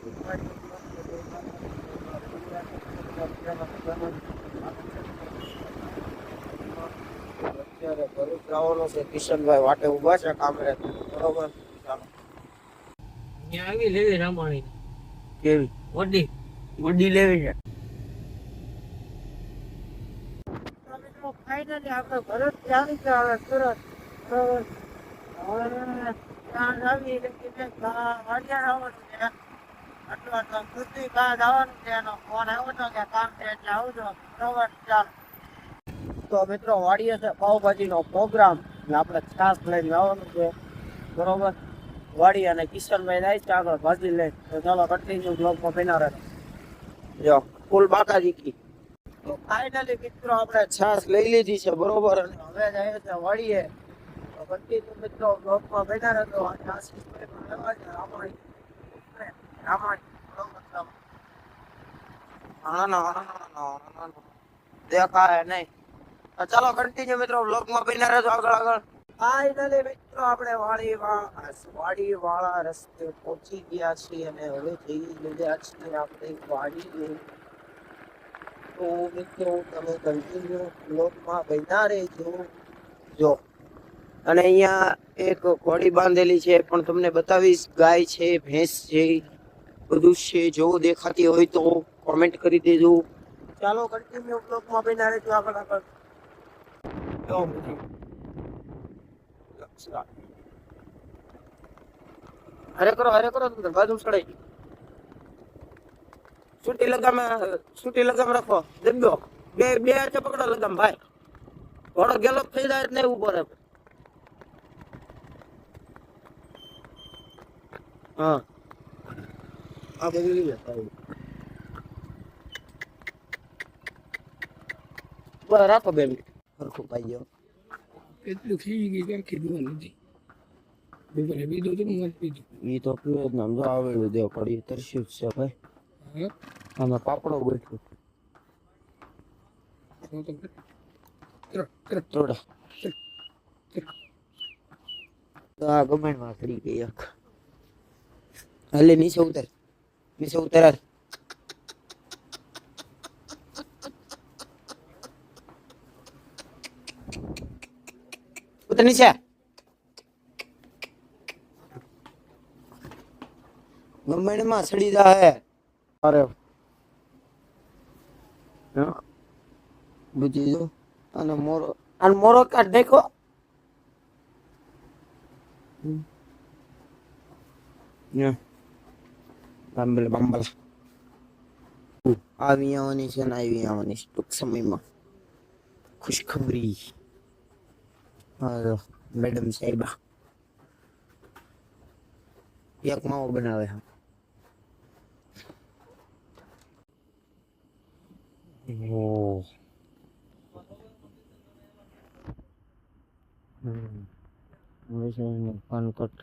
અત્યારે ભરૂચ જવાનું છે, કિશનભાઈ વાટે ઉભા છે કામરે. બરોબર, ચાલો. ત્યાં આવી લેવી રામાણી કેવી વડી ગુડી લેવી છે? ફાઇનલી આપણે ભરત આવી ગયા હવે સુરત. બરોબર, હવે ત્યાં આવી વાડિયા આવવાનું છે. આટલું પૃથ્વી કાં જવાનું છે, એનો ફોન આવ્યો હતો કે કામ છે એટલે આવજો. બરોબર, ચાલો. તો મિત્રો વાડીએ છે પાવભાજી નો પ્રોગ્રામ ને આપણે છાસ લઈને જવાનું છે. બરોબર, વાડી અને કિશનભાઈ જાય છે આગળ ભાજી લઈને. તો ચાલો કન્ટિન્યુ બ્લોગમાં બના રહે. જો ફૂલ બાકાજી કી. તો ફાઇનલી મિત્રો આપણે છાસ લઈ લીધી છે. બરોબર, અને હવે જાય છે વાડીએ. તો કન્ટિન્યુ મિત્રો બ્લોગમાં બના રહે. તો આ છાસ લેવા છે રામાણી. દેખાય નહીં. ચાલો કન્ટિન્યુ મિત્રો વ્લોગમાં બન્યા રહેજો આગળ. ફાઇનલી મિત્રો આપણે વાડી વાળા રસ્તે પહોંચી ગયા છીએ અને હવે જઈ રહ્યા છીએ આપણે વાડી. તો મિત્રો તમે કન્ટિન્યુ વ્લોગમાં બન્યા રહેજો. જો અને અહીંયા એક ઘોડી બાંધેલી છે પણ તમને બતાવીશ. ગાય છે, ભેંસ છે, બધું છે. જો દેખાતી હોય તો કોમેન્ટ કરી દેજો. ચાલો કન્ટિન્યુ બ્લોગમાં બન્યા રહેજો આગળ. હરે કરો તમે બાજુ ચડાઈ. છૂટી લગામ રાખો. દબ્યો બે હાથે પકડો લગામ ભાઈ. ઘોડો ગેલોપ થઈ જાય એટલે ઉભો રહે. હા, આ બધું લઈ જાય. બસ રાખો 2 મિનિટ. સરખું પાઈ ગયો. એટલું ખીજી ગઈ કેમ કીધું નથી. બપોરે બીજું તો મત પીધું. ઈ તો પીવો જ નામ જો આવેલું દેવ પડી તરસ્યું છે ભાઈ. આમાં પાપડો ગોઠવ્યો. તો આ ગમેણમાં ચડી ગઈ આખ. હાલે નીચે ઉતર નીચે. ગમેણમાં ચડી જા હે. અરે બુજી જો અને મોરો કાઢ નાખો. બાંબલ આવી આવવાની છે ને આવી આવવાની ટૂંક સમયમાં ખુશખબરી. હા મેડમ સાહેબા એક માવો બનાવે. Oh. Pankot.